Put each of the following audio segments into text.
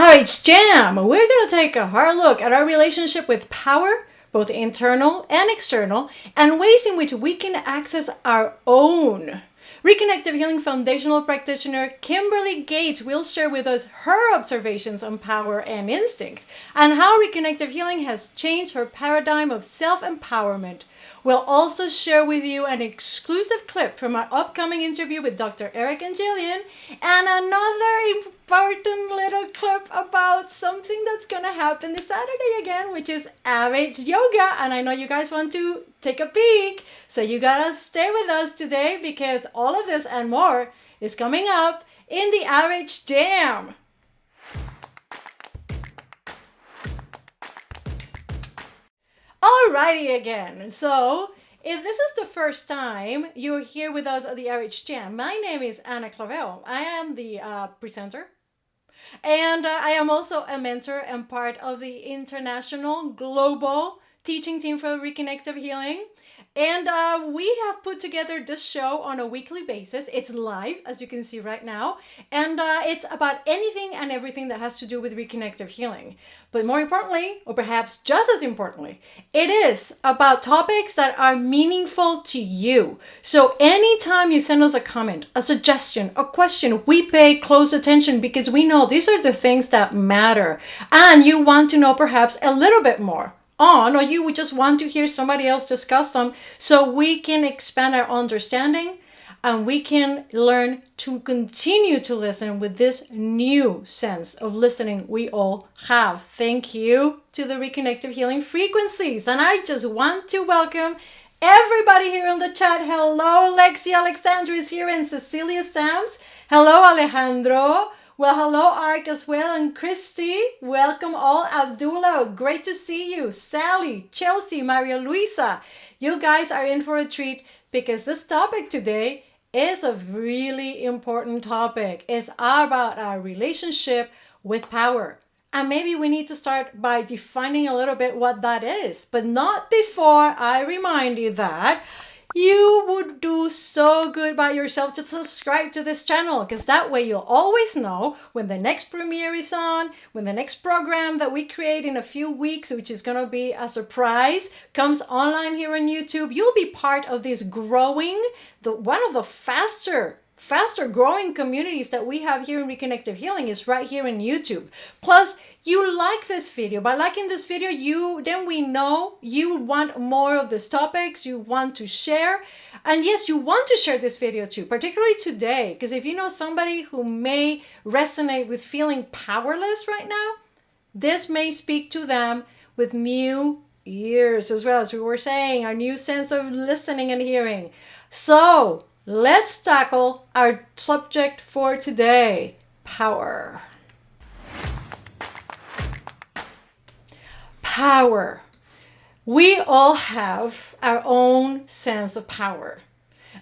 RH Jam, we're going to take a hard look at our relationship with power, both internal and external, and ways in which we can access our own. Reconnective Healing Foundational Practitioner Kimberley Gates will share with us her observations on power and instinct, and how Reconnective Healing has changed her paradigm of self-empowerment. We'll also share with you an exclusive clip from our upcoming interview with Dr. Eric and Jillian, and another important little clip about something that's going to happen this Saturday again, which is RH Yoga. And I know you guys want to take a peek, so you gotta stay with us today because all of this and more is coming up in the RH Jam. Alrighty again. So, if this is the first time you're here with us at the RH Jam, my name is Ana Clavell. I am the presenter. And I am also a mentor and part of the international global teaching team for Reconnective Healing. And we have put together this show on a weekly basis. It's live, as you can see right now. And it's about anything and everything that has to do with Reconnective Healing. But more importantly, or perhaps just as importantly, it is about topics that are meaningful to you. So anytime you send us a comment, a suggestion, a question, we pay close attention because we know these are the things that matter. And you want to know perhaps a little bit more on, or you would just want to hear somebody else discuss them, so we can expand our understanding and we can learn to continue to listen with this new sense of listening we all have. Thank you to the Reconnective Healing frequencies. And I just want to welcome everybody here in the chat. Hello, Lexi Alexandra is here, and Cecilia Sams. Hello, Alejandro. Well, hello, Ark as well, and Christy. Welcome all. Abdullah, great to see you. Sally, Chelsea, Maria Luisa. You guys are in for a treat because this topic today is a really important topic. It's about our relationship with power. And maybe we need to start by defining a little bit what that is, but not before I remind you that you would do so good by yourself to subscribe to this channel, because that way you'll always know when the next premiere is on, when the next program that we create in a few weeks, which is going to be a surprise, comes online here on YouTube. You'll be part of this growing, one of the faster growing communities that we have here in Reconnective Healing is right here in YouTube. Plus, you like this video. By liking this video, then we know you want more of these topics, you want to share. And yes, you want to share this video too, particularly today, because if you know somebody who may resonate with feeling powerless right now, this may speak to them with new ears as well. As we were saying, our new sense of listening and hearing. So, let's tackle our subject for today, power. Power. We all have our own sense of power.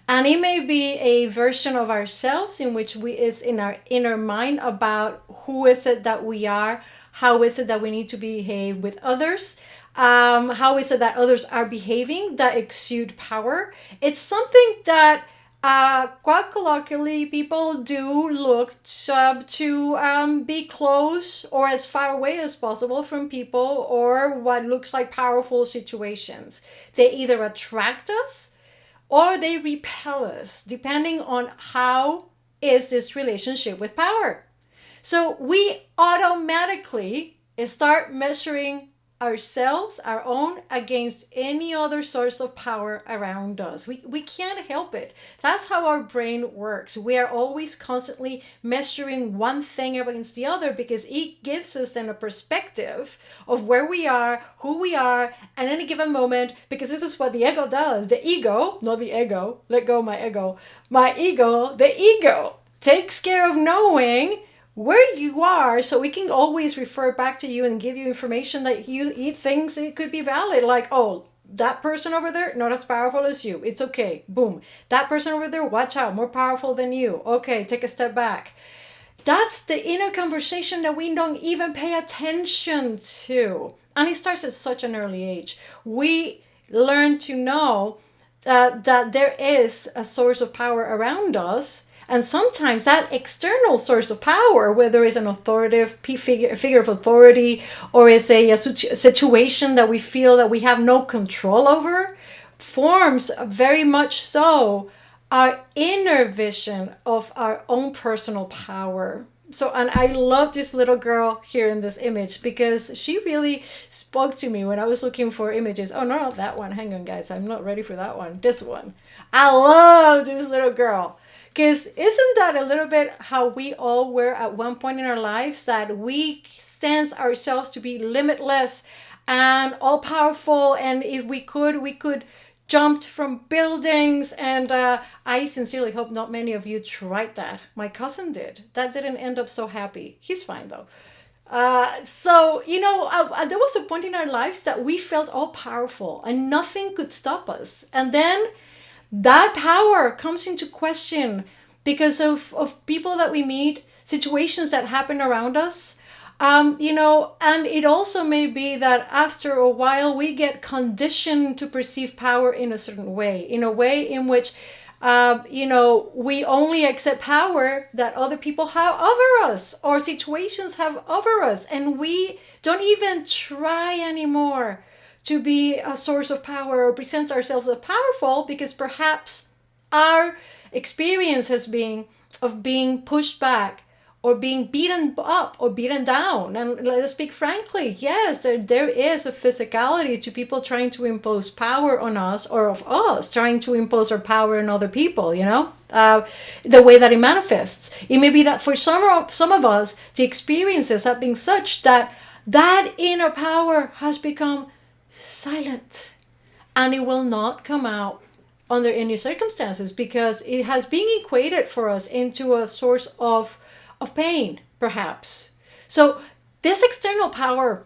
And it may be a version of ourselves in which is in our inner mind about who is it that we are, how is it that we need to behave with others, how is it that others are behaving that exude power. It's something that quite colloquially, people do look to be close or as far away as possible from people or what looks like powerful situations. They either attract us or they repel us, depending on how is this relationship with power. So we automatically start measuring ourselves, our own, against any other source of power around us. We can't help it. That's how our brain works. We are always constantly measuring one thing against the other because it gives us then a perspective of where we are, who we are, at any given moment, because this is what the ego does. The ego, not the ego, let go of my ego. The ego takes care of knowing where you are, so we can always refer back to you and give you information that he thinks it could be valid. Like, oh, that person over there, not as powerful as you. It's okay. Boom. That person over there, watch out, more powerful than you. Okay, take a step back. That's the inner conversation that we don't even pay attention to. And it starts at such an early age. We learn to know that there is a source of power around us. And sometimes that external source of power, whether it's an authoritative figure of authority, or is a situation that we feel that we have no control over, forms very much so our inner vision of our own personal power. So, and I love this little girl here in this image because she really spoke to me when I was looking for images. Oh, no, not that one. Hang on, guys. I'm not ready for that one. This one. I love this little girl. Because isn't that a little bit how we all were at one point in our lives, that we sense ourselves to be limitless and all powerful, and if we could jumped from buildings, and I sincerely hope not many of you tried that. My cousin did. That didn't end up so happy. He's fine though. So, there was a point in our lives that we felt all powerful and nothing could stop us. And then that power comes into question because of people that we meet, situations that happen around us. And it also may be that after a while we get conditioned to perceive power in a certain way, in a way in which, we only accept power that other people have over us or situations have over us. And we don't even try anymore to be a source of power or present ourselves as powerful, because perhaps our experience has been of being pushed back or being beaten up or beaten down. And let us speak frankly, yes, there is a physicality to people trying to impose power on us, or of us trying to impose our power on other people, the way that it manifests. It may be that for some of us, the experiences have been such that that inner power has become silent, and it will not come out under any circumstances, because it has been equated for us into a source of pain, perhaps. So this external power,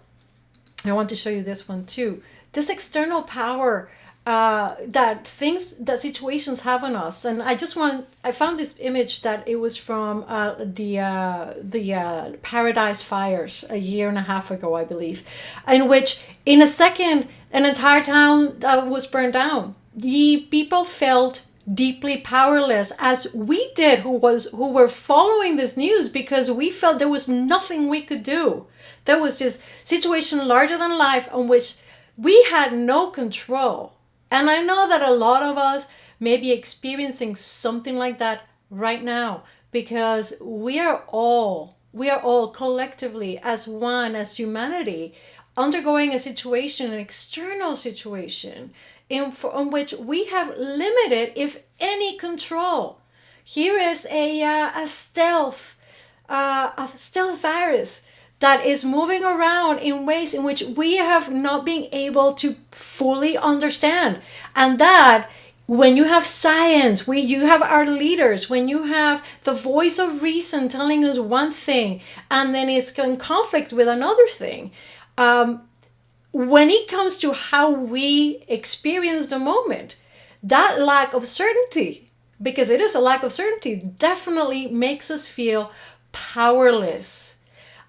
I want to show you this one too. This external power that situations have on us, and I found this image that it was from the Paradise Fires a year and a half ago, I believe, in which in a second an entire town was burned down. The people felt deeply powerless, as we did, who were following this news, because we felt there was nothing we could do. There was this situation larger than life on which we had no control. And I know that a lot of us may be experiencing something like that right now, because we are all collectively as one, as humanity, undergoing a situation, an external situation on which we have limited, if any, control. Here is a stealth virus that is moving around in ways in which we have not been able to fully understand. And that, when you have science, when you have our leaders, when you have the voice of reason telling us one thing, and then it's in conflict with another thing, when it comes to how we experience the moment, that lack of certainty, because it is a lack of certainty, definitely makes us feel powerless.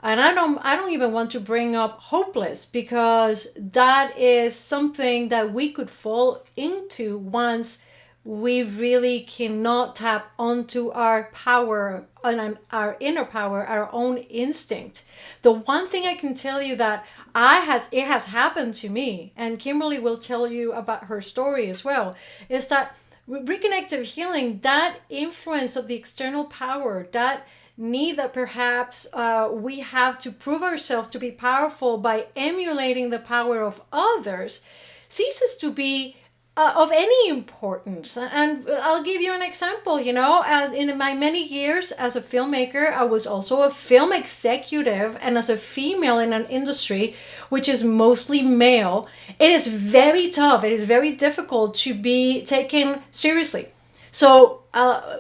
And I don't even want to bring up hopeless, because that is something that we could fall into once we really cannot tap onto our power and our inner power, our own instinct. The one thing I can tell you that it has happened to me, and Kimberly will tell you about her story as well, is that reconnective healing, that influence of the external power, that need that perhaps we have to prove ourselves to be powerful by emulating the power of others, ceases to be of any importance. And I'll give you an example. As in my many years as a filmmaker, I was also a film executive, and as a female in an industry which is mostly male, it is very tough, it is very difficult to be taken seriously. So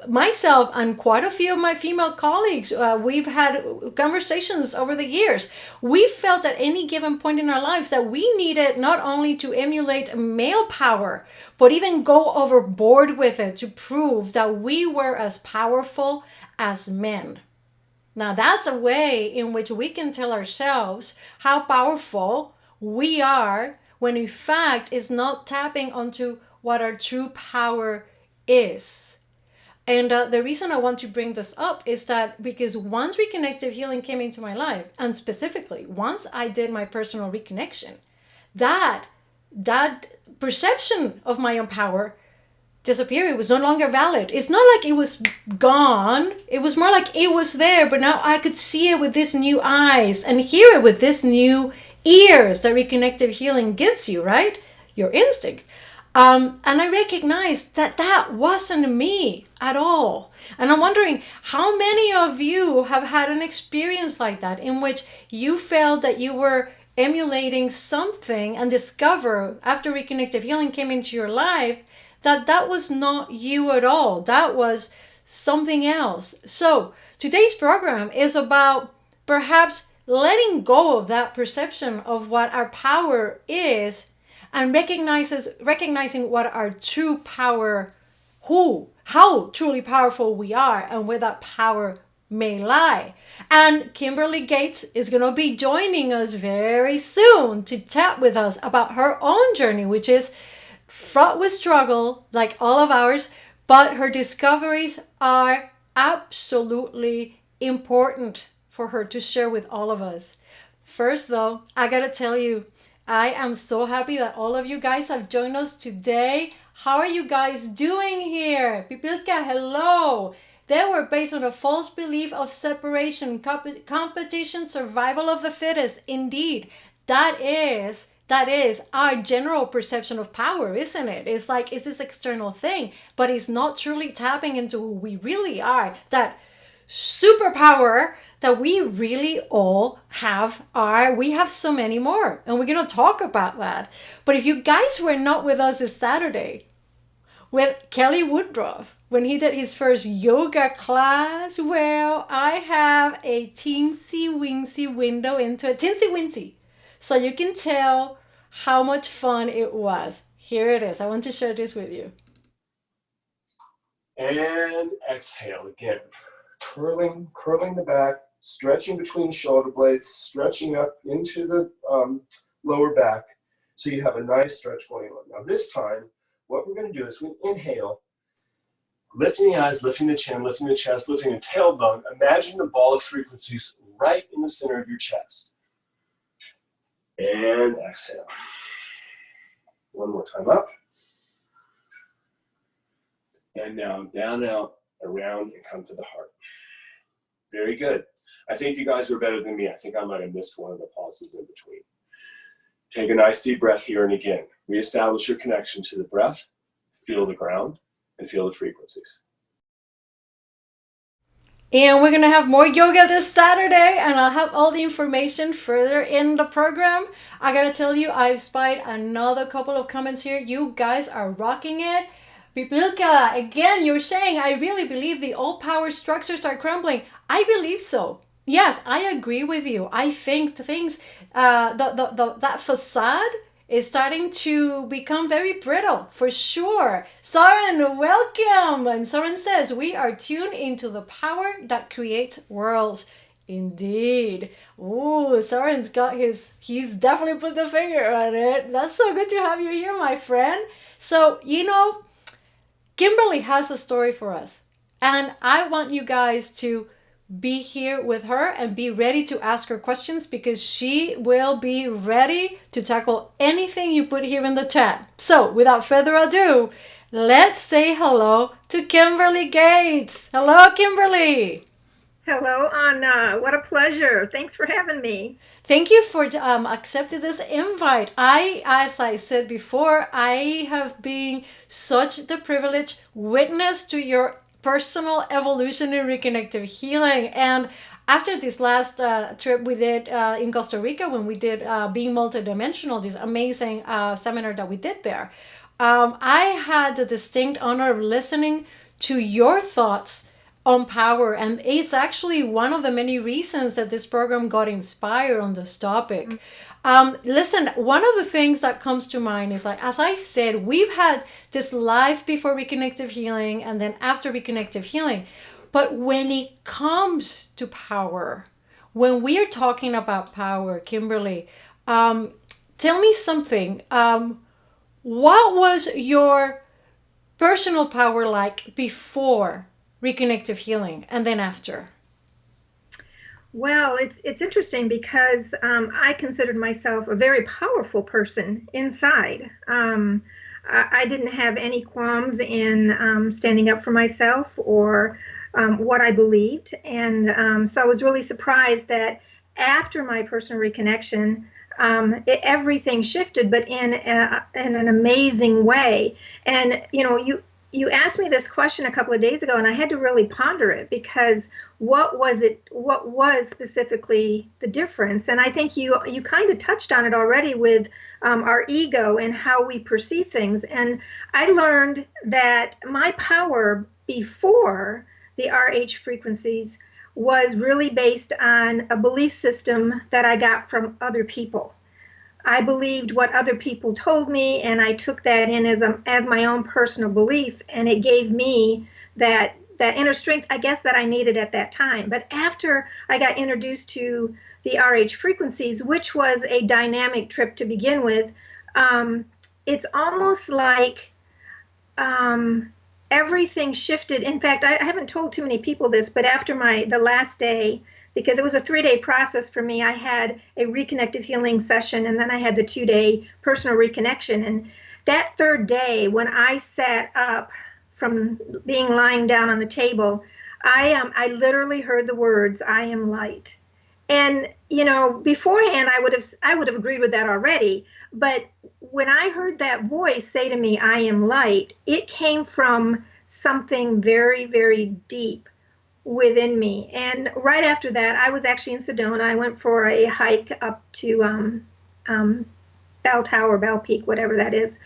myself and quite a few of my female colleagues, we've had conversations over the years. We felt at any given point in our lives that we needed not only to emulate male power, but even go overboard with it to prove that we were as powerful as men. Now that's a way in which we can tell ourselves how powerful we are, when in fact it's not tapping onto what our true power is. And the reason I want to bring this up is that because once Reconnective Healing came into my life, and specifically once I did my personal reconnection, that that perception of my own power disappeared. It was no longer valid. It's not like it was gone. It was more like it was there, but now I could see it with these new eyes and hear it with this new ears that Reconnective Healing gives you, right? Your instinct. And I recognized that that wasn't me at all. And I'm wondering how many of you have had an experience like that in which you felt that you were emulating something and discover after Reconnective Healing came into your life that that was not you at all. That was something else. So today's program is about perhaps letting go of that perception of what our power is and recognizing what our true power, how truly powerful we are and where that power may lie. And Kimberley Gates is going to be joining us very soon to chat with us about her own journey, which is fraught with struggle like all of ours, but her discoveries are absolutely important for her to share with all of us. First, though, I gotta tell you, I am so happy that all of you guys have joined us today. How are you guys doing here? Pipilka, hello. They were based on a false belief of separation, competition, survival of the fittest. Indeed, that is our general perception of power, isn't it? It's like, it's this external thing, but it's not truly tapping into who we really are. That superpower that we really all we have so many more. And we're going to talk about that. But if you guys were not with us this Saturday, with Kelly Woodruff, when he did his first yoga class, well, I have a teensy-weensy window into it. Teensy-weensy. So you can tell how much fun it was. Here it is. I want to share this with you. And exhale again. Curling the back, stretching between shoulder blades, stretching up into the lower back. So you have a nice stretch going on. Now this time, what we're going to do is we inhale, lifting the eyes, lifting the chin, lifting the chest, lifting the tailbone. Imagine the ball of frequencies right in the center of your chest. And exhale. One more time up. And now down, out, around, and come to the heart. Very good. I think you guys were better than me. I think I might have missed one of the pauses in between. Take a nice deep breath here and again. Reestablish your connection to the breath, feel the ground, and feel the frequencies. And we're going to have more yoga this Saturday, and I'll have all the information further in the program. I got to tell you, I've spied another couple of comments here. You guys are rocking it. Pipilka, again, you're saying, I really believe the old power structures are crumbling. I believe so. Yes, I agree with you. I think things, that facade is starting to become very brittle, for sure. Soren, welcome. And Soren says, we are tuned into the power that creates worlds. Indeed. Ooh, Soren's got he's definitely put the finger on it. That's so good to have you here, my friend. So, Kimberley has a story for us. And I want you guys to be here with her and be ready to ask her questions, because she will be ready to tackle anything you put here in the chat. So without further ado, let's say hello to Kimberley Gates. Hello, Kimberley. Hello, Ana. What a pleasure. Thanks for having me. Thank you for accepting this invite. As I said before, I have been such the privileged witness to your personal evolution in reconnective healing. And after this last trip we did in Costa Rica, when we did Being Multidimensional, this amazing seminar that we did there, I had the distinct honor of listening to your thoughts on power. And it's actually one of the many reasons that this program got inspired on this topic. Listen, one of the things that comes to mind is, like, as I said, we've had this life before Reconnective Healing and then after Reconnective Healing. But when it comes to power, when we're talking about power, Kimberley, tell me something. What was your personal power like before Reconnective Healing and then after? Well, it's interesting because I considered myself a very powerful person inside. I didn't have any qualms in standing up for myself or what I believed, and so I was really surprised that after my personal reconnection, everything shifted, but in an amazing way. And you asked me this question a couple of days ago, and I had to really ponder it because what was it? What was specifically the difference? And I think you kind of touched on it already with our ego and how we perceive things. And I learned that my power before the RH frequencies was really based on a belief system that I got from other people. I believed what other people told me, and I took that in as my own personal belief, and it gave me that inner strength, I guess, that I needed at that time. But after I got introduced to the RH frequencies, which was a dynamic trip to begin with, it's almost like everything shifted. In fact, I haven't told too many people this, but after the last day, because it was a 3-day process for me, I had a reconnective healing session, and then I had the 2-day personal reconnection. And that third day, when I sat up from being lying down on the table, I literally heard the words, "I am light." And beforehand, I would have agreed with that already. But when I heard that voice say to me, "I am light," it came from something very, very deep within me. And right after that, I was actually in Sedona. I went for a hike up to Bell Tower, Bell Peak, whatever that is.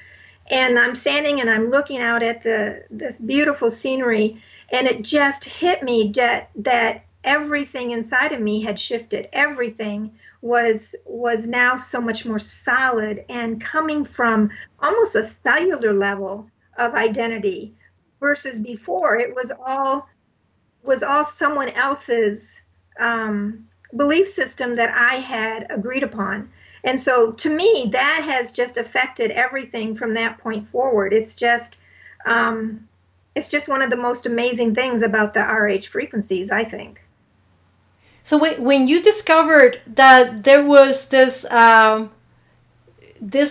And I'm standing and I'm looking out at this beautiful scenery, and it just hit me that everything inside of me had shifted. Everything was now so much more solid and coming from almost a cellular level of identity, versus before it was all someone else's belief system that I had agreed upon. And so to me, that has just affected everything from that point forward. It's just one of the most amazing things about the RH frequencies, I think. So when you discovered that there was this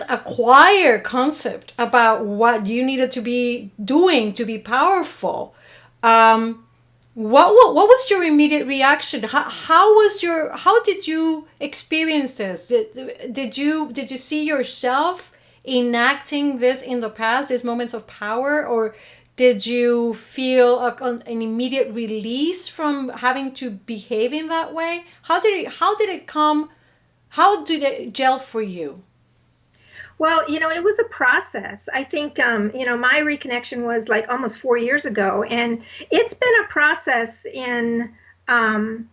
acquired concept about what you needed to be doing to be powerful, what was your immediate reaction? How did you experience this? Did you see yourself enacting this in the past, these moments of power, or did you feel an immediate release from having to behave in that way? How did it come? How did it gel for you? Well, it was a process. I think, my reconnection was like almost 4 years ago, and it's been a process um,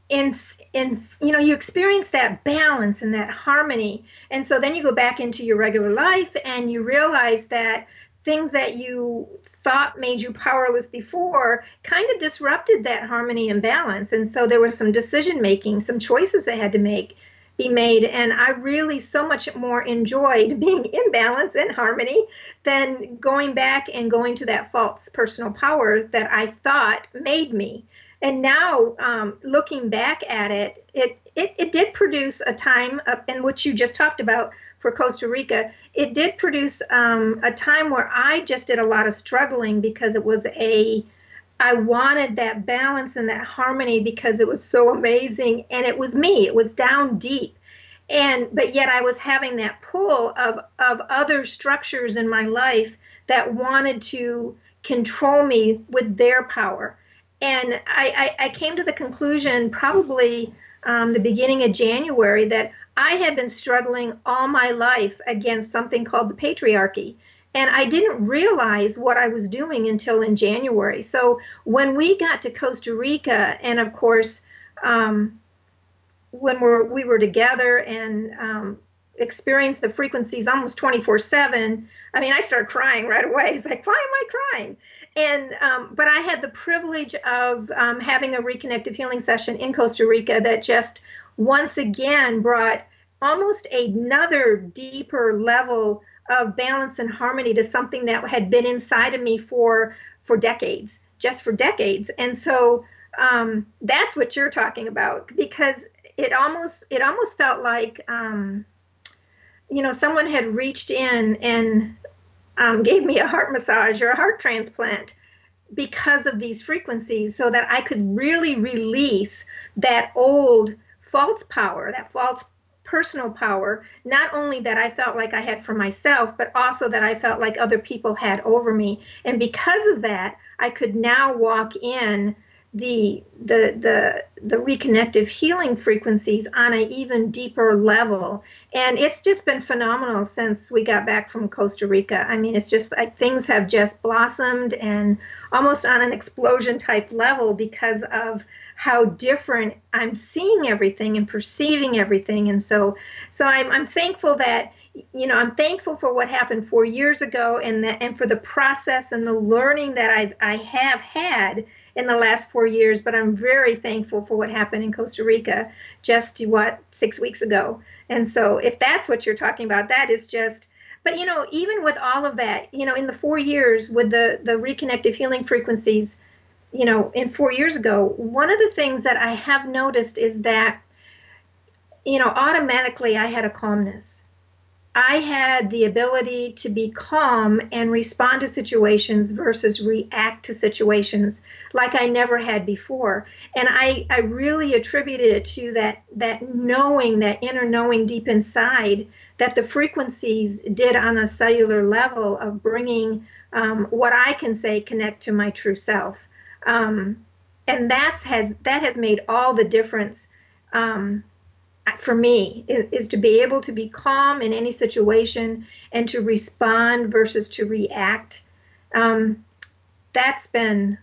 you experience that balance and that harmony. And so then you go back into your regular life and you realize that things that you thought made you powerless before kind of disrupted that harmony and balance. And so there was some decision making, some choices that had to be made. And I really so much more enjoyed being in balance and harmony than going back and going to that false personal power that I thought made me. And now, looking back at it, it did produce a time in which you just talked about for Costa Rica. It did produce a time where I just did a lot of struggling because I wanted that balance and that harmony because it was so amazing, and it was me. It was down deep, but yet I was having that pull of other structures in my life that wanted to control me with their power. And I came to the conclusion probably the beginning of January that I had been struggling all my life against something called the patriarchy. And I didn't realize what I was doing until in January. So when we got to Costa Rica, and of course, when we were together and experienced the frequencies almost 24/7, I mean, I started crying right away. It's like, why am I crying? And but I had the privilege of having a reconnective healing session in Costa Rica that just once again brought almost another deeper level of balance and harmony to something that had been inside of me for decades. just for decades. And so that's what you're talking about, because it almost felt like someone had reached in and gave me a heart massage or a heart transplant because of these frequencies, so that I could really release that old false power, that false personal power, not only that I felt like I had for myself, but also that I felt like other people had over me. And because of that, I could now walk in the reconnective healing frequencies on an even deeper level. And it's just been phenomenal since we got back from Costa Rica. I mean, it's just like things have just blossomed, and almost on an explosion type level, because of how different I'm seeing everything and perceiving everything. And so I'm thankful that, I'm thankful for what happened 4 years ago, and for the process and the learning that I have had in the last 4 years. But I'm very thankful for what happened in Costa Rica just 6 weeks ago. And so if that's what you're talking about, that is just, but even with all of that, in the 4 years with the reconnective healing frequencies, in 4 years ago, one of the things that I have noticed is that, automatically I had a calmness. I had the ability to be calm and respond to situations versus react to situations like I never had before. And I really attributed it to that knowing, that inner knowing deep inside, that the frequencies did on a cellular level of bringing what I can say connect to my true self. And that has made all the difference for me, is to be able to be calm in any situation and to respond versus to react. That's been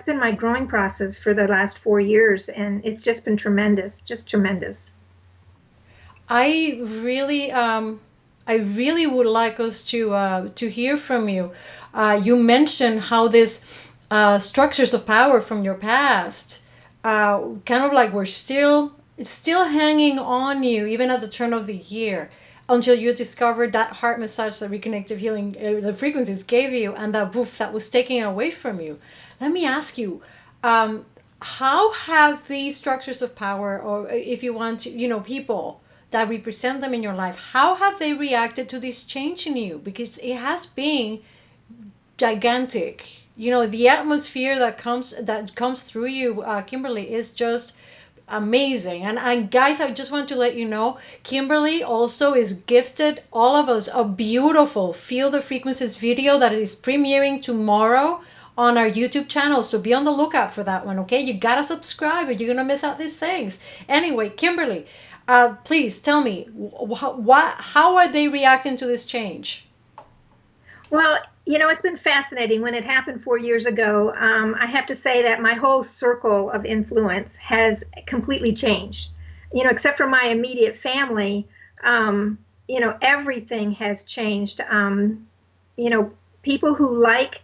my growing process for the last 4 years, and it's just been tremendous, just tremendous. I really would like us to hear from you. You mentioned how these structures of power from your past, kind of like were still hanging on you even at the turn of the year, until you discovered that heart massage, that reconnective healing, the frequencies gave you, and that woof, that was taken away from you. Let me ask you, how have these structures of power, or if you want to, people that represent them in your life, how have they reacted to this change in you? Because it has been gigantic. The atmosphere that comes through you, Kimberly, is just amazing. And guys, I just want to let you know, Kimberly also is gifted all of us a beautiful Feel the Frequencies video that is premiering tomorrow on our YouTube channel. So be on the lookout for that one, okay? You gotta subscribe or you're gonna miss out these things. Anyway, Kimberly, please tell me, how are they reacting to this change? Well, it's been fascinating. When it happened 4 years ago, I have to say that my whole circle of influence has completely changed. Except for my immediate family, everything has changed. People who like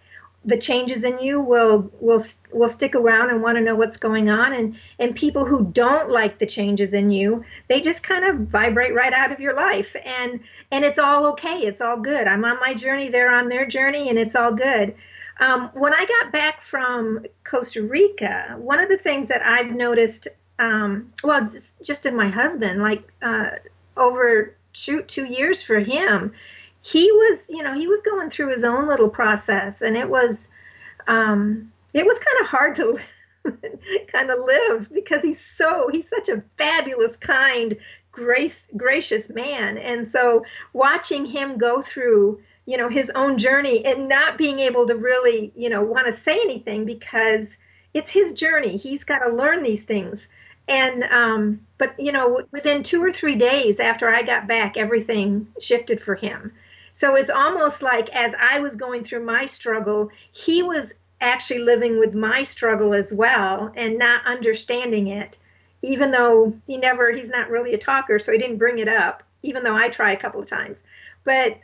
the changes in you will stick around and want to know what's going on, and people who don't like the changes in you, they just kind of vibrate right out of your life, and it's all okay, it's all good. I'm on my journey, they're on their journey, and it's all good. When I got back from Costa Rica, one of the things that I've noticed, just in my husband, like over 2 years for him, he was going through his own little process, and it was kind of hard to kind of live, because he's such a fabulous, kind, gracious man. And so watching him go through, his own journey and not being able to really, want to say anything, because it's his journey. He's got to learn these things. And, but, within 2 or 3 days after I got back, everything shifted for him. So it's almost like, as I was going through my struggle, he was actually living with my struggle as well, and not understanding it, even though he's not really a talker, so he didn't bring it up, even though I try a couple of times. But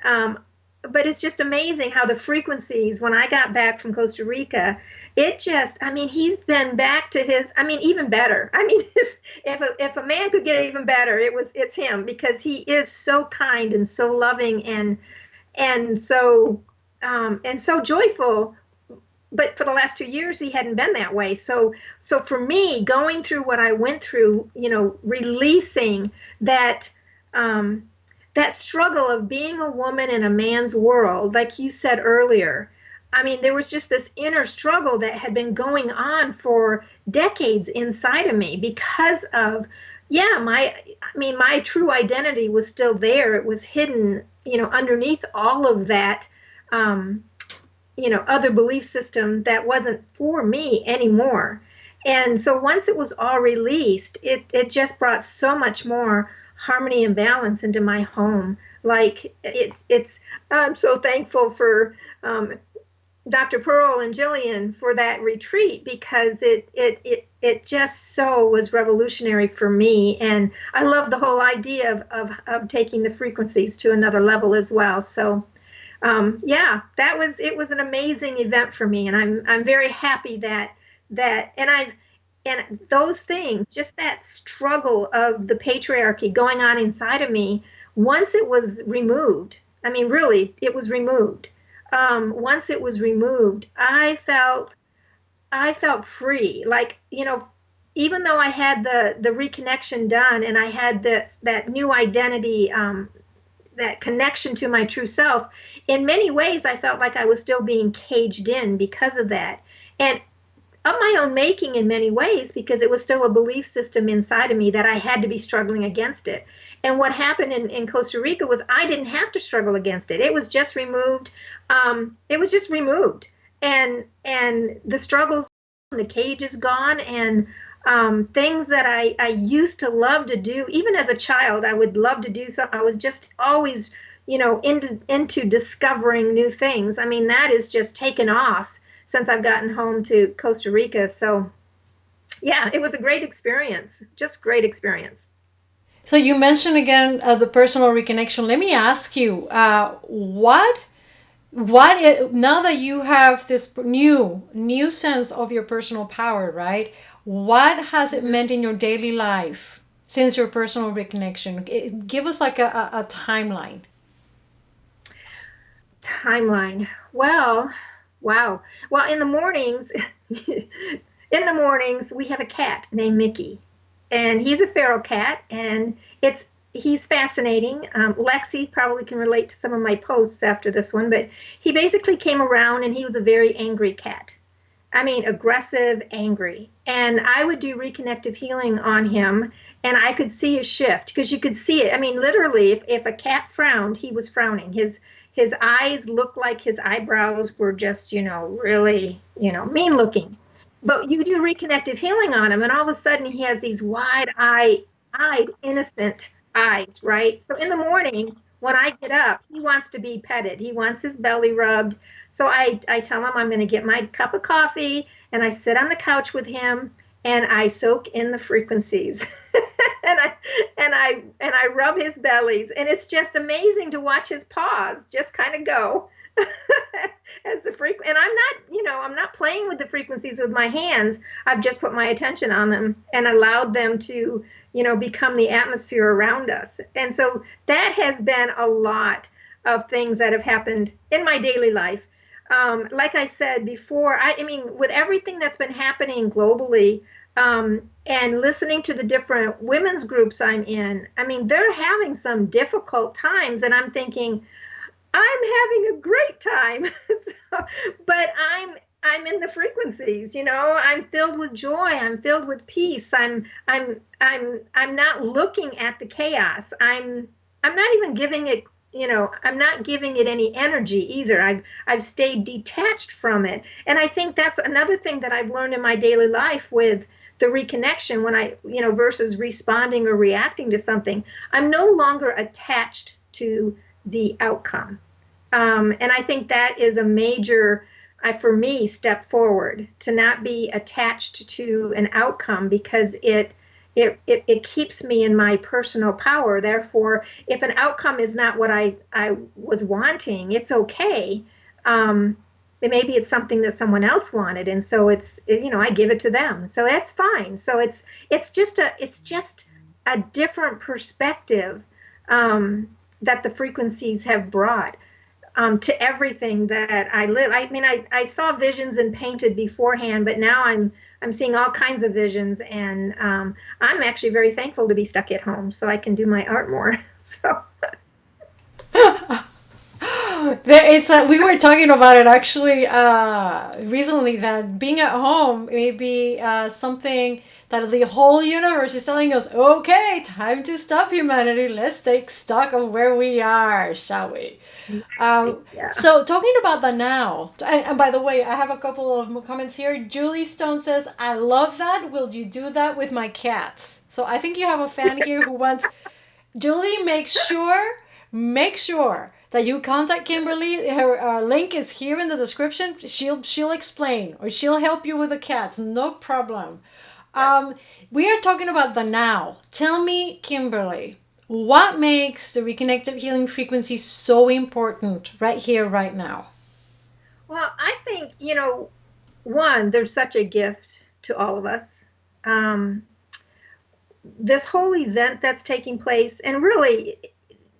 it's just amazing how the frequencies, when I got back from Costa Rica, he's been back to even better. If a man could get even better, it's him, because he is so kind and so loving and so joyful but for the last 2 years, he hadn't been that way. So for me, going through what I went through, releasing that, that struggle of being a woman in a man's world, like you said earlier. I mean, there was just this inner struggle that had been going on for decades inside of me because of, yeah, my true identity was still there. It was hidden, underneath all of that, other belief system that wasn't for me anymore. And so once it was all released, it just brought so much more harmony and balance into my home. Like I'm so thankful for Dr. Pearl and Jillian for that retreat, because it just so was revolutionary for me. And I love the whole idea of taking the frequencies to another level as well. So yeah, it was an amazing event for me. And I'm very happy that and those things, just that struggle of the patriarchy going on inside of me, once it was removed, I mean, really, it was removed. Once it was removed, I felt free. Like, even though I had the reconnection done and I had that new identity, that connection to my true self, in many ways, I felt like I was still being caged in because of that. And of my own making in many ways, because it was still a belief system inside of me that I had to be struggling against it. And what happened in Costa Rica was I didn't have to struggle against it. It was just removed. It was just removed. And the struggles, the cage is gone. And things that I used to love to do, even as a child, I would love to do something. I was just always, into discovering new things. I mean, that is just taken off since I've gotten home to Costa Rica. So yeah, it was a great experience, just great experience. So you mentioned again the personal reconnection. Let me ask you, now that you have this new sense of your personal power, right? What has it meant in your daily life since your personal reconnection? Give us like a timeline. Timeline. Well, wow. Well, in the mornings, we have a cat named Mickey, and he's a feral cat, and he's fascinating. Lexi probably can relate to some of my posts after this one, but he basically came around and he was a very angry cat. I mean, aggressive, angry. And I would do reconnective healing on him, and I could see a shift, because you could see it. I mean, literally, if a cat frowned, he was frowning. His eyes looked like his eyebrows were just, really, mean looking. But you do reconnective healing on him, and all of a sudden he has these wide-eyed, innocent eyes, right? So in the morning, when I get up, he wants to be petted. He wants his belly rubbed. So I tell him I'm going to get my cup of coffee, and I sit on the couch with him, and I soak in the frequencies. and I rub his bellies, and it's just amazing to watch his paws just kind of go as the and I'm not playing with the frequencies with my hands. I've just put my attention on them and allowed them to, become the atmosphere around us. And so that has been a lot of things that have happened in my daily life. Like I said before, I mean, with everything that's been happening globally, and listening to the different women's groups I'm in, I mean, they're having some difficult times, and I'm thinking, I'm having a great time. But I'm in the frequencies, I'm filled with joy. I'm filled with peace. I'm not looking at the chaos. I'm not even giving it, I'm not giving it any energy either. I've stayed detached from it. And I think that's another thing that I've learned in my daily life with the reconnection, when I, versus responding or reacting to something. I'm no longer attached to the outcome. And I think that is a major, for me, step forward, to not be attached to an outcome, because it keeps me in my personal power. Therefore, if an outcome is not what I was wanting, it's okay. Maybe it's something that someone else wanted, and so it's, I give it to them, so that's fine. So it's just a different perspective that the frequencies have brought. to everything that I live. I mean, I saw visions and painted beforehand, but now I'm seeing all kinds of visions, and I'm actually very thankful to be stuck at home so I can do my art more. So We were talking about it actually recently, that being at home may be something that the whole universe is telling us, okay, time to stop humanity. Let's take stock of where we are, shall we? yeah. So talking about the now, and by the way, I have a couple of comments here. Julie Stone says, I love that. Will you do that with my cats? So I think you have a fan here who wants, Julie, make sure that you contact Kimberly. Her link is here in the description. She'll explain, or she'll help you with the cats. No problem. We are talking about the now. Tell me, Kimberly, what makes the reconnective healing frequency so important right here, right now? Well, I think, one, there's such a gift to all of us. This whole event that's taking place, and really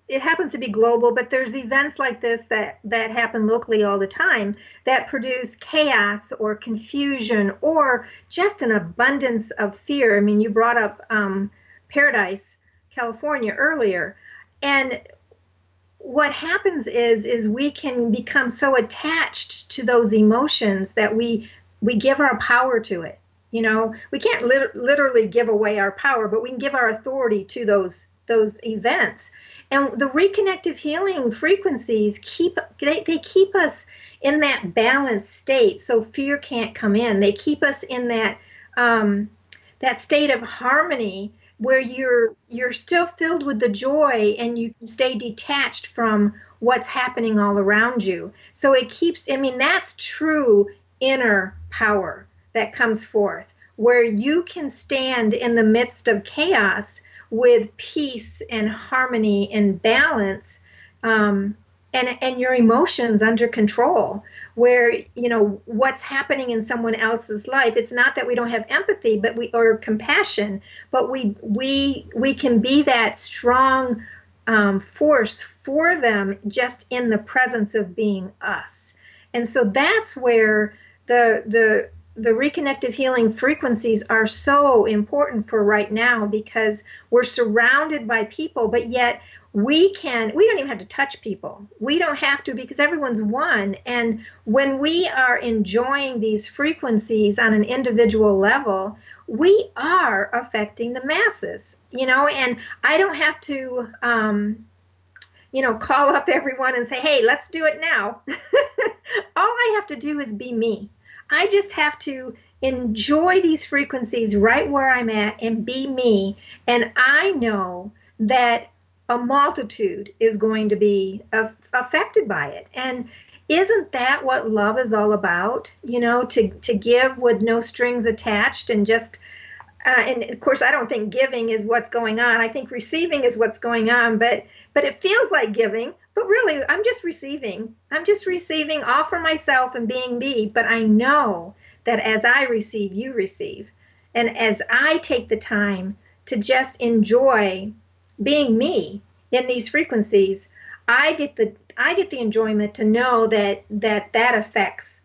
it happens to be global, but there's events like this that happen locally all the time that produce chaos or confusion or just an abundance of fear. I mean, you brought up Paradise, California earlier, and what happens is we can become so attached to those emotions that we give our power to it. We can't literally give away our power, but we can give our authority to those events. And the reconnective healing frequencies keep us in that balanced state, so fear can't come in. They keep us in that state of harmony where you're still filled with the joy, and you can stay detached from what's happening all around you. So it keeps, that's true inner power that comes forth, where you can stand in the midst of chaos with peace and harmony and balance, and your emotions under control, where what's happening in someone else's life, it's not that we don't have empathy or compassion, but we can be that strong force for them just in the presence of being us. And so that's where the reconnective healing frequencies are so important for right now, because we're surrounded by people, but yet we don't even have to touch people. We don't have to, because everyone's one. And when we are enjoying these frequencies on an individual level, we are affecting the masses, and I don't have to, call up everyone and say, hey, let's do it now. All I have to do is be me. I just have to enjoy these frequencies right where I'm at and be me. And I know that a multitude is going to be affected by it. And isn't that what love is all about? To give with no strings attached, and just, and of course, I don't think giving is what's going on. I think receiving is what's going on, but it feels like giving. But really, I'm just receiving. I'm just receiving all for myself and being me. But I know that as I receive, you receive. And as I take the time to just enjoy being me in these frequencies, I get the enjoyment to know that affects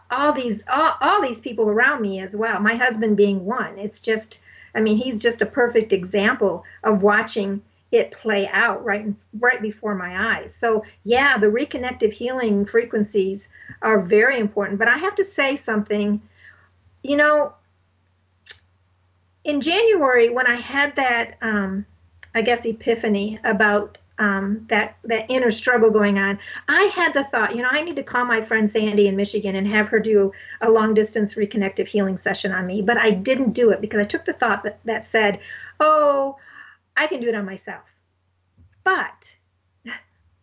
all these people around me as well. My husband being one. It's just, he's just a perfect example of watching it play out right before my eyes. So yeah, the reconnective healing frequencies are very important. But I have to say something, in January, when I had that, epiphany about that inner struggle going on, I had the thought, I need to call my friend Sandy in Michigan and have her do a long distance reconnective healing session on me. But I didn't do it because I took the thought that said, oh, I can do it on myself. But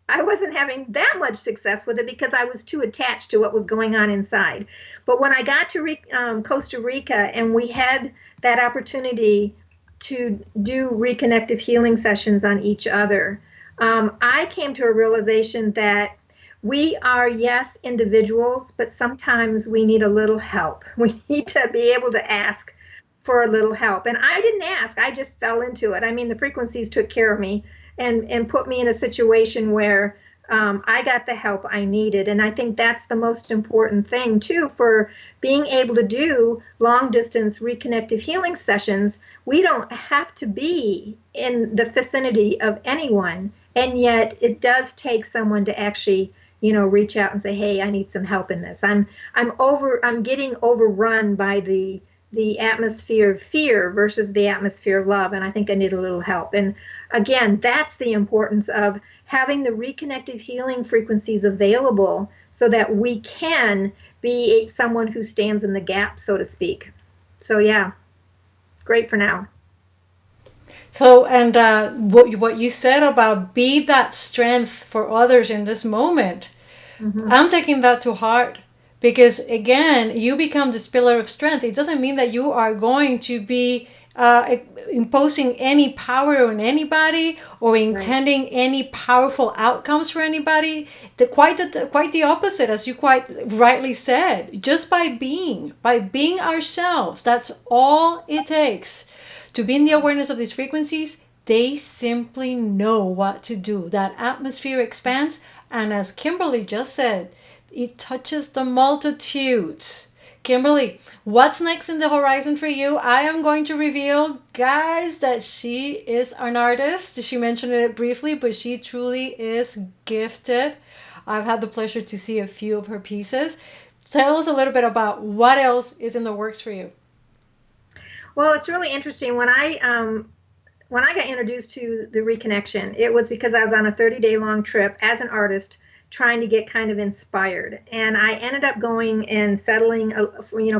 I wasn't having that much success with it because I was too attached to what was going on inside. But when I got to Costa Rica, and we had that opportunity to do reconnective healing sessions on each other, I came to a realization that we are, yes, individuals, but sometimes we need a little help. We need to be able to ask for a little help. And I didn't ask, I just fell into it. The frequencies took care of me and put me in a situation where I got the help I needed. And I think that's the most important thing, too, for being able to do long distance reconnective healing sessions. We don't have to be in the vicinity of anyone. And yet it does take someone to actually, reach out and say, hey, I need some help in this. I'm getting overrun by the atmosphere of fear versus the atmosphere of love. And I think I need a little help. And again, that's the importance of having the reconnective healing frequencies available so that we can be someone who stands in the gap, so to speak. So yeah, great for now. So, and what you said about be that strength for others in this moment, I'm taking that to heart. Because again, you become this pillar of strength. It doesn't mean that you are going to be imposing any power on anybody or intending any powerful outcomes for anybody. Quite the opposite, as you quite rightly said. Just by being ourselves, that's all it takes to be in the awareness of these frequencies. They simply know what to do. That atmosphere expands, and as Kimberly just said, it touches the multitudes. Kimberly, what's next in the horizon for you? I am going to reveal, guys, that she is an artist. She mentioned it briefly, but she truly is gifted. I've had the pleasure to see a few of her pieces. Tell us a little bit about what else is in the works for you. Well, it's really interesting. When I got introduced to the reconnection, it was because I was on a 30-day long trip as an artist trying to get kind of inspired. And I ended up going and settling,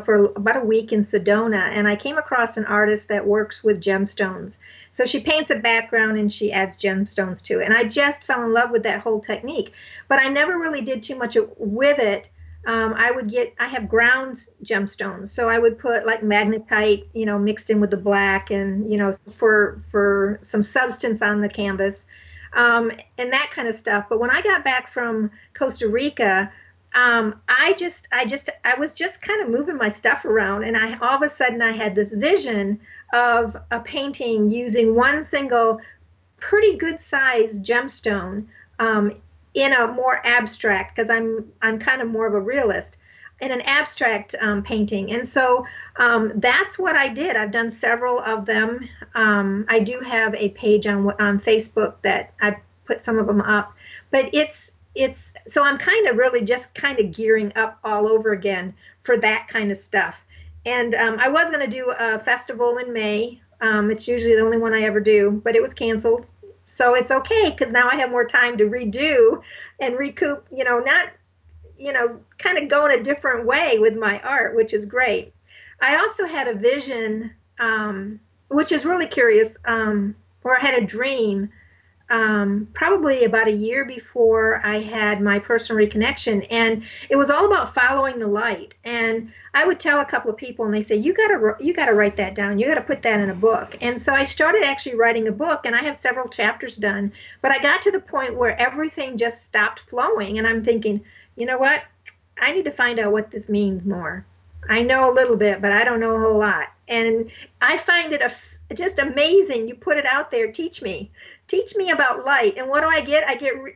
for about a week in Sedona. And I came across an artist that works with gemstones. So she paints a background and she adds gemstones to it. And I just fell in love with that whole technique. But I never really did too much with it. I have ground gemstones. So I would put like magnetite, mixed in with the black and, for some substance on the canvas. And that kind of stuff. But when I got back from Costa Rica, I was just kind of moving my stuff around, and all of a sudden I had this vision of a painting using one single pretty good sized gemstone in a more abstract, because I'm kind of more of a realist, in an abstract painting. And so that's what I did. I've done several of them. I do have a page on Facebook that I put some of them up, but it's so I'm kind of really just kind of gearing up all over again for that kind of stuff. And I was going to do a festival in May. It's usually the only one I ever do, but it was canceled. So it's okay, because now I have more time to redo and recoup, kind of go in a different way with my art, which is great. I also had a vision, which is really curious, or I had a dream, probably about a year before I had my personal reconnection, and it was all about following the light. And I would tell a couple of people, and they say, you gotta write that down. You gotta put that in a book. And so I started actually writing a book, and I have several chapters done. But I got to the point where everything just stopped flowing, and I'm thinking, you know what? I need to find out what this means more. I know a little bit, but I don't know a whole lot. And I find it just amazing. You put it out there. Teach me about light. And what do I get?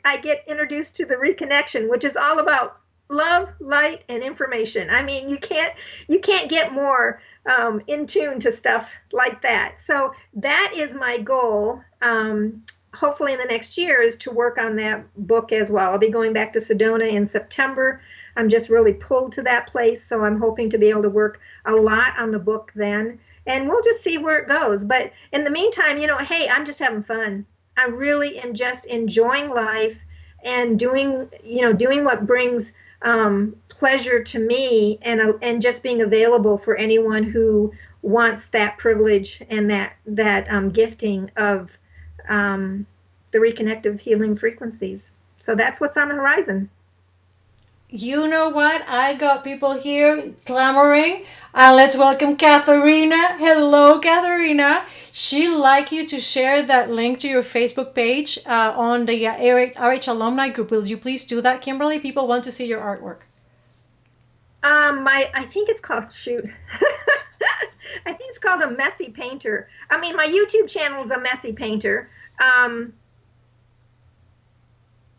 I get introduced to the reconnection, which is all about love, light, and information. I mean, you can't get more in tune to stuff like that. So that is my goal. Hopefully in the next year is to work on that book as well. I'll be going back to Sedona in September. I'm just really pulled to that place. So I'm hoping to be able to work a lot on the book then. And we'll just see where it goes. But in the meantime, hey, I'm just having fun. I really am just enjoying life and doing what brings pleasure to me, and just being available for anyone who wants that privilege and that gifting of the reconnective healing frequencies. So that's what's on the horizon. You know what? I got people here clamoring. Let's welcome Katharina. Hello, Katharina. She'd like you to share that link to your Facebook page on the RH alumni group. Will you please do that, Kimberly? People want to see your artwork. I think it's called I think it's called A Messy Painter. I mean, my YouTube channel is A Messy Painter.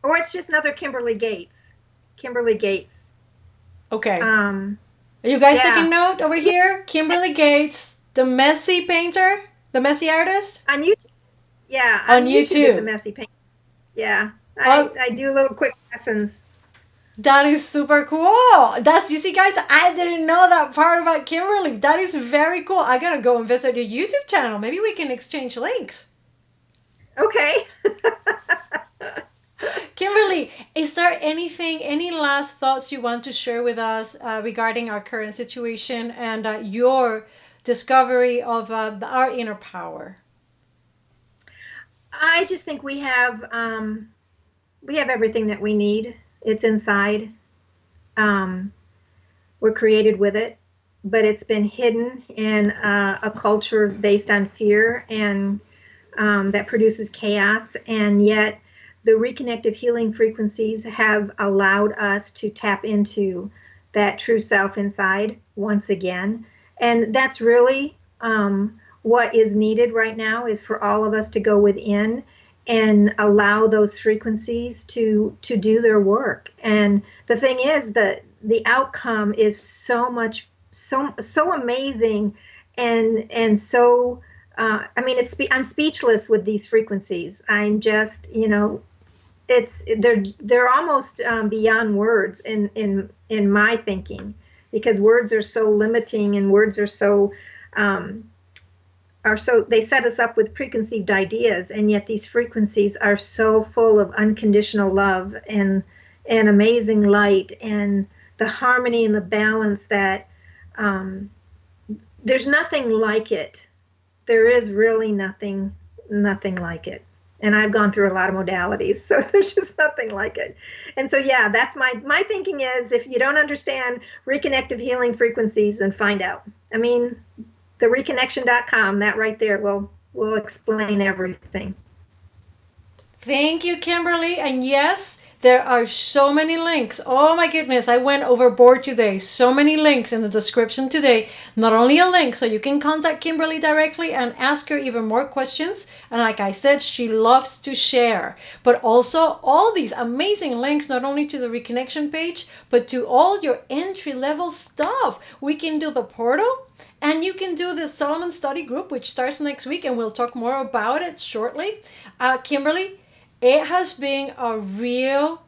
Or it's just another Kimberley Gates. Kimberley Gates. Okay. Um, Are you guys yeah. taking note over here? Kimberley Gates, the messy painter, the messy artist On YouTube. Yeah, on on YouTube it's a YouTube. messy paint. Yeah. Oh, I do little quick lessons. that is super cool. You see, guys, I didn't know that part about Kimberly. That is very cool. I gotta go and visit your YouTube channel. Maybe we can exchange links. Okay. Kimberly, is there any last thoughts you want to share with us regarding our current situation and your discovery of our inner power? I just think we have everything that we need. It's inside. Um, we're created with it, but it's been hidden in a culture based on fear and that produces chaos. And yet, the reconnective healing frequencies have allowed us to tap into that true self inside once again. And that's really what is needed right now is for all of us to go within and allow those frequencies to do their work. And the thing is that the outcome is so amazing and so I mean I'm speechless with these frequencies. I'm just they're almost beyond words in my thinking, because words are so limiting and words are so they set us up with preconceived ideas, and yet these frequencies are so full of unconditional love and amazing light and the harmony and the balance that there's nothing like it. There is really nothing like it. And I've gone through a lot of modalities, so there's just nothing like it. And so, yeah, that's my thinking is, if you don't understand reconnective healing frequencies, then find out. I mean, the reconnection.com, that right there will explain everything. Thank you, Kimberly. And yes, there are so many links. Oh my goodness, I went overboard today. So many links in the description today. Not only a link, so you can contact Kimberly directly and ask her even more questions. And like I said, she loves to share. But also all these amazing links, not only to the Reconnection page, but to all your entry-level stuff. We can do the portal. And you can do the Solomon Study Group, which starts next week, and we'll talk more about it shortly. Kimberly, it has been a real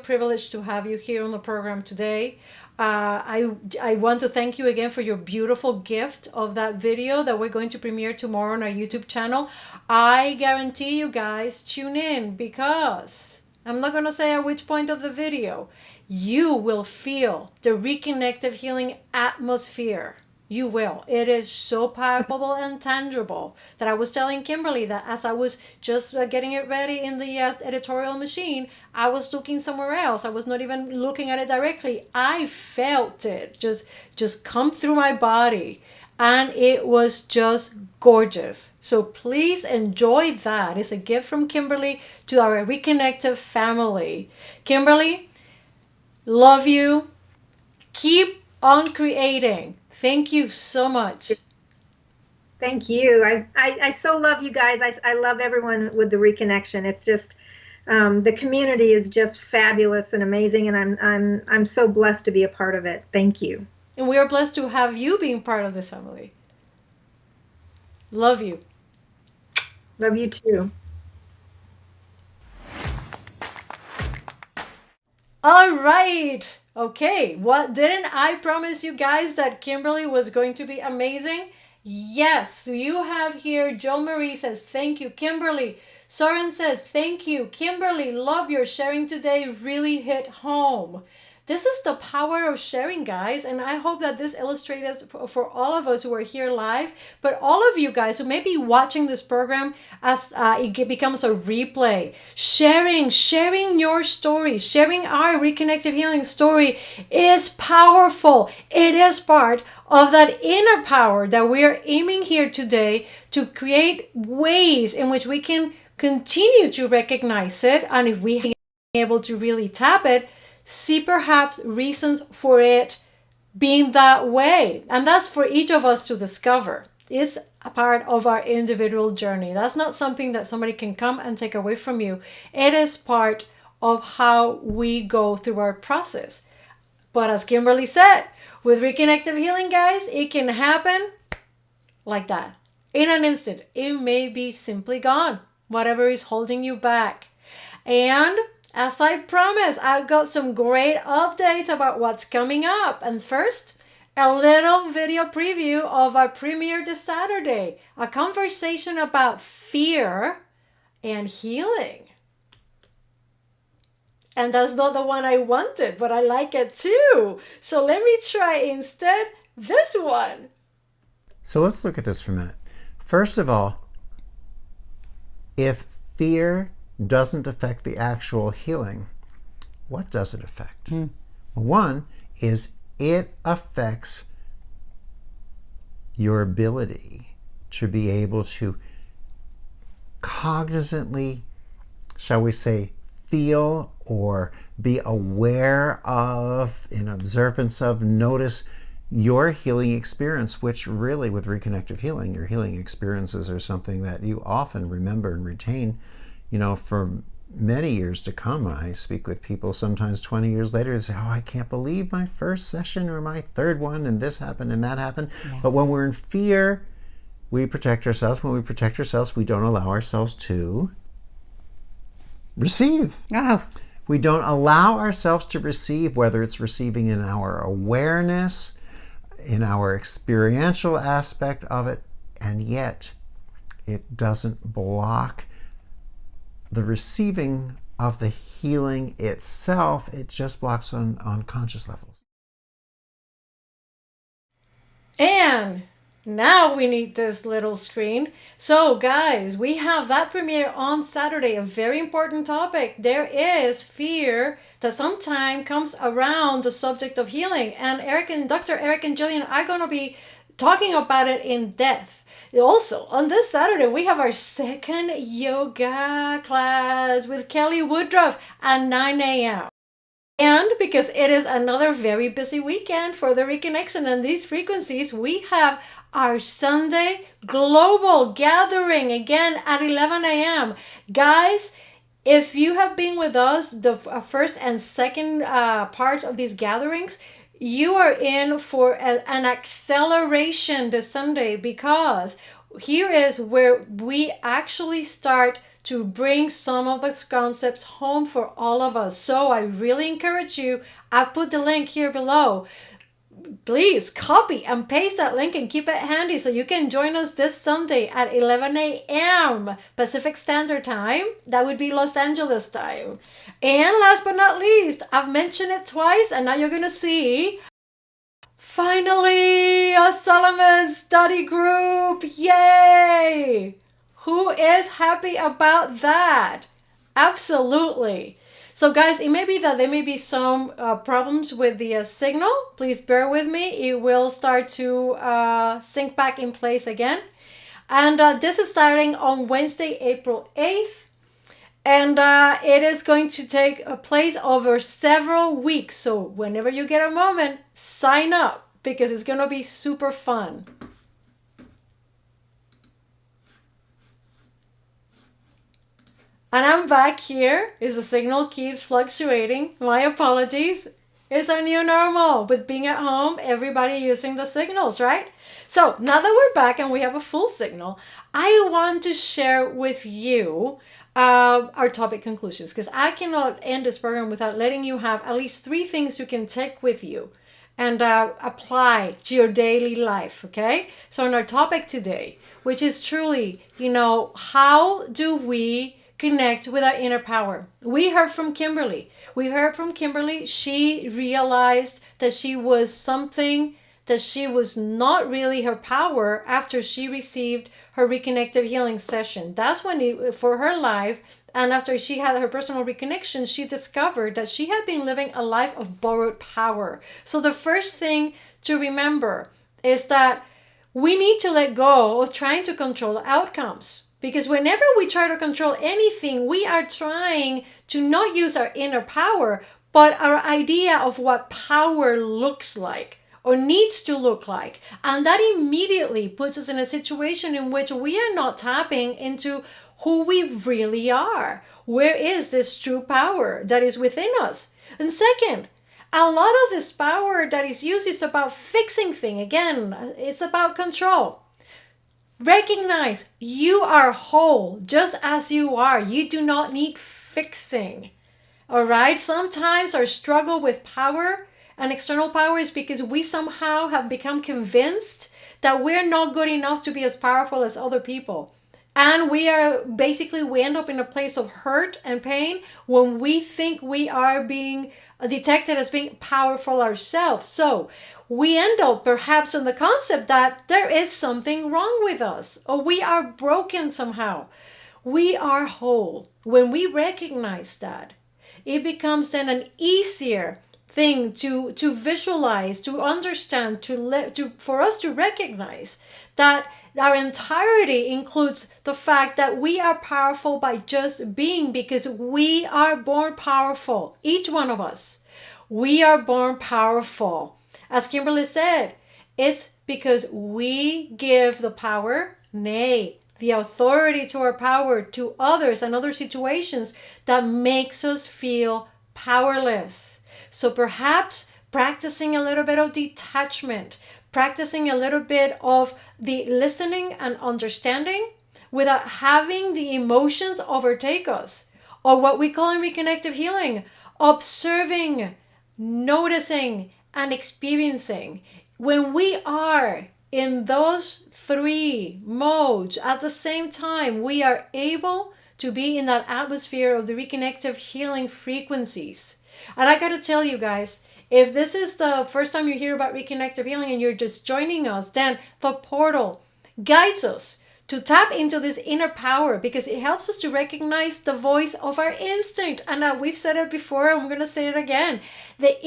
privilege to have you here on the program today. I want to thank you again for your beautiful gift of that video that we're going to premiere tomorrow on our YouTube channel. I guarantee you guys tune in, because I'm not going to say at which point of the video you will feel the reconnective healing atmosphere. You will. It is so palpable and tangible that I was telling Kimberly that as I was just getting it ready in the editorial machine, I was looking somewhere else. I was not even looking at it directly. I felt it just come through my body, and it was just gorgeous. So please enjoy that. It's a gift from Kimberly to our Reconnective family. Kimberly, love you. Keep on creating. Thank you so much. Thank you. I so love you guys. I love everyone with the Reconnection. It's just the community is just fabulous and amazing, and I'm so blessed to be a part of it. Thank you. And we are blessed to have you being part of this family. Love you. Love you too. All right. Okay, what didn't I promise you guys that Kimberly was going to be amazing? Yes, you have here Joe Marie says, thank you, Kimberly. Soren says, thank you, Kimberly. Love your sharing today. Really hit home. This is the power of sharing, guys, and I hope that this illustrates for all of us who are here live, but all of you guys who may be watching this program as it becomes a replay. Sharing your story, sharing our Reconnective Healing story is powerful. It is part of that inner power that we are aiming here today to create ways in which we can continue to recognize it, and if we are able to really tap it, see perhaps reasons for it being that way. And that's for each of us to discover. It's a part of our individual journey. That's not something that somebody can come and take away from you. It is part of how we go through our process. But as Kimberly said, with Reconnective Healing, guys, it can happen like that. In an instant, it may be simply gone, whatever is holding you back. And as I promised, I've got some great updates about what's coming up. And first, a little video preview of our premiere this Saturday, a conversation about fear and healing. And that's not the one I wanted, but I like it too. So let me try instead this one. So let's look at this for a minute. First of all, if fear doesn't affect the actual healing, what does it affect? One is it affects your ability to be able to cognizantly, shall we say, feel or be aware of, in observance of, notice your healing experience, which really with Reconnective Healing, your healing experiences are something that you often remember and retain, for many years to come. I speak with people sometimes 20 years later and say, oh, I can't believe my first session or my third one and this happened and that happened. Yeah. But when we're in fear, we protect ourselves. When we protect ourselves, we don't allow ourselves to receive. Oh. We don't allow ourselves to receive, whether it's receiving in our awareness, in our experiential aspect of it, and yet it doesn't block the receiving of the healing itself. It just blocks on conscious levels. And now we need this little screen. So guys, we have that premiere on Saturday, a very important topic. There is fear that sometimes comes around the subject of healing. And Dr. Eric and Jillian are going to be talking about it in depth. Also, on this Saturday, we have our second yoga class with Kelly Woodruff at 9 a.m. And because it is another very busy weekend for the reconnection and these frequencies, we have our Sunday global gathering again at 11 a.m. Guys, if you have been with us, the first and second parts of these gatherings, you are in for an acceleration this Sunday, because here is where we actually start to bring some of those concepts home for all of us. So I really encourage you, I put the link here below. Please copy and paste that link and keep it handy so you can join us this Sunday at 11 a.m. Pacific Standard Time. That would be Los Angeles time. And last but not least, I've mentioned it twice and now you're going to see, finally, a Solomon study group. Yay! Who is happy about that? Absolutely. So guys, it may be that there may be some problems with the signal. Please bear with me. It will start to sync back in place again. And this is starting on Wednesday, April 8th. And it is going to take place over several weeks. So whenever you get a moment, sign up because it's going to be super fun. And I'm back here. The signal keeps fluctuating. My apologies. It's our new normal with being at home, everybody using the signals, right? So now that we're back and we have a full signal, I want to share with you our topic conclusions, because I cannot end this program without letting you have at least 3 things you can take with you and apply to your daily life, okay? So on our topic today, which is truly, how do we connect with our inner power? We heard from Kimberly. She realized that she was something that she was not really her power after she received her Reconnective Healing session. That's when for her life, and after she had her personal reconnection, she discovered that she had been living a life of borrowed power. So the first thing to remember is that we need to let go of trying to control outcomes. Because whenever we try to control anything, we are trying to not use our inner power, but our idea of what power looks like or needs to look like. And that immediately puts us in a situation in which we are not tapping into who we really are. where is this true power that is within us? And second, a lot of this power that is used is about fixing things. Again, it's about control. Recognize you are whole just as you are. You do not need fixing. All right? Sometimes our struggle with power and external power is because we somehow have become convinced that we're not good enough to be as powerful as other people. And we end up in a place of hurt and pain when we think we are being detected as being powerful ourselves. So we end up perhaps in the concept that there is something wrong with us, or we are broken somehow. We are whole. When we recognize that, it becomes then an easier thing to visualize, to understand, for us to recognize that our entirety includes the fact that we are powerful by just being, because we are born powerful. Each one of us. We are born powerful. As Kimberly said, it's because we give the power, nay, the authority to our power to others and other situations that makes us feel powerless. So perhaps practicing a little bit of detachment, practicing a little bit of the listening and understanding without having the emotions overtake us, or what we call in Reconnective Healing, observing, noticing, and experiencing. When we are in those three modes at the same time, we are able to be in that atmosphere of the Reconnective Healing frequencies. And I gotta tell you guys, if this is the first time you hear about Reconnective Healing and you're just joining us, then the portal guides us to tap into this inner power, because it helps us to recognize the voice of our instinct. And we've said it before, and I'm going to say it again. The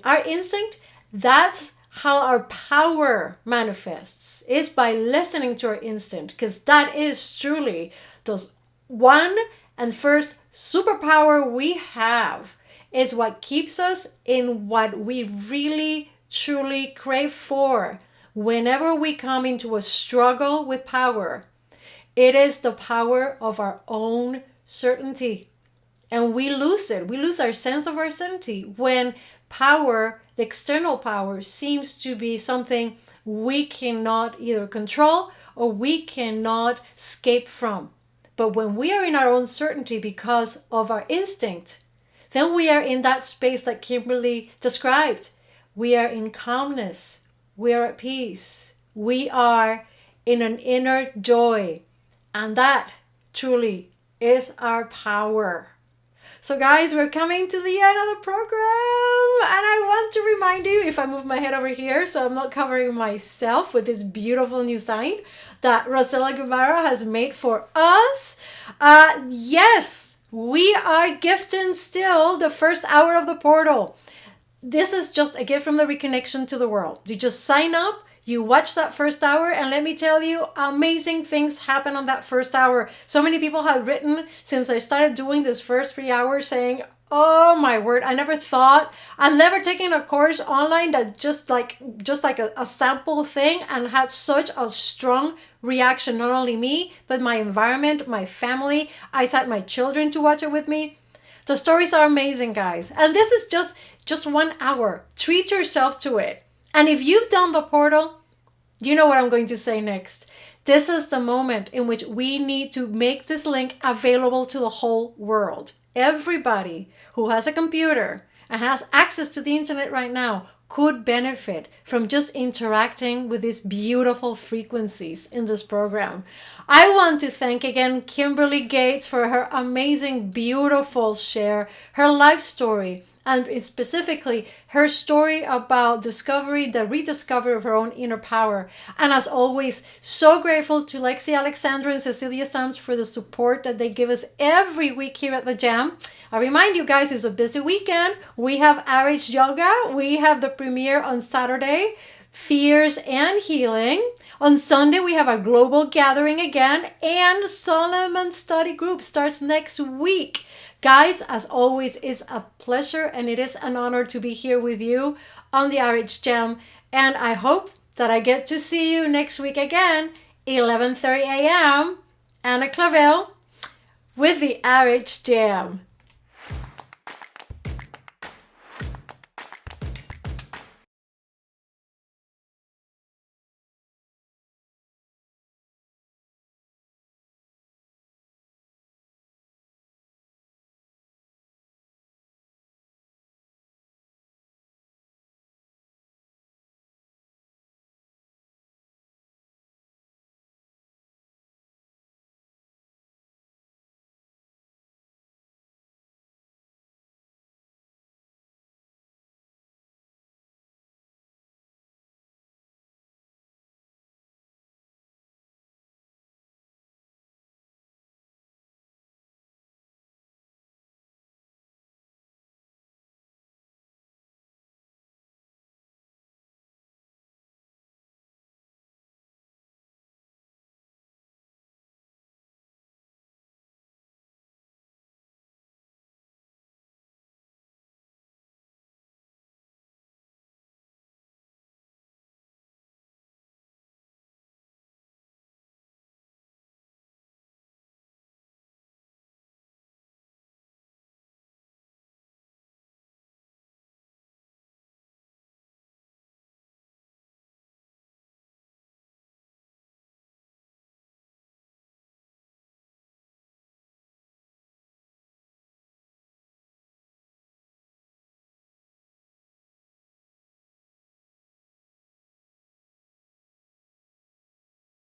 our instinct, that's how our power manifests, is by listening to our instinct, because that is truly the one and first superpower we have. It's what keeps us in what we really, truly crave for. Whenever we come into a struggle with power, it is the power of our own certainty. And we lose it. We lose our sense of our certainty when power, the external power, seems to be something we cannot either control or we cannot escape from. But when we are in our own certainty because of our instinct, then we are in that space that Kimberly described. We are in calmness. We are at peace. We are in an inner joy. And that truly is our power. So guys, we're coming to the end of the program. And I want to remind you, if I move my head over here so I'm not covering myself with this beautiful new sign that Rosella Guevara has made for us. Yes, we are gifting still the first hour of the portal. This is just a gift from the reconnection to the world. You just sign up, you watch that first hour, and let me tell you, amazing things happen on that first hour. So many people have written since I started doing this first 3 hours saying, oh my word, I've never taken a course online that just like a sample thing and had such a strong reaction. Not only me, but my environment, my family. I sat my children to watch it with me. The stories are amazing, guys. And this is just 1 hour. Treat yourself to it. And if you've done the portal, you know what I'm going to say next. This is the moment in which we need to make this link available to the whole world. Everybody who has a computer and has access to the internet right now could benefit from just interacting with these beautiful frequencies in this program. I want to thank again Kimberley Gates for her amazing, beautiful share, her life story, and specifically her story about the rediscovery of her own inner power. And as always, so grateful to Lexi Alexandra and Cecilia Sams for the support that they give us every week here at the Jam. I remind you guys, it's a busy weekend. We have RH Yoga. We have the premiere on Saturday, Fears and Healing. On Sunday, we have a global gathering again, and Solomon Study Group starts next week. Guys, as always, it's a pleasure and it is an honor to be here with you on the RH Jam. And I hope that I get to see you next week again, 11:30 a.m. Ana Clavell, with the RH Jam.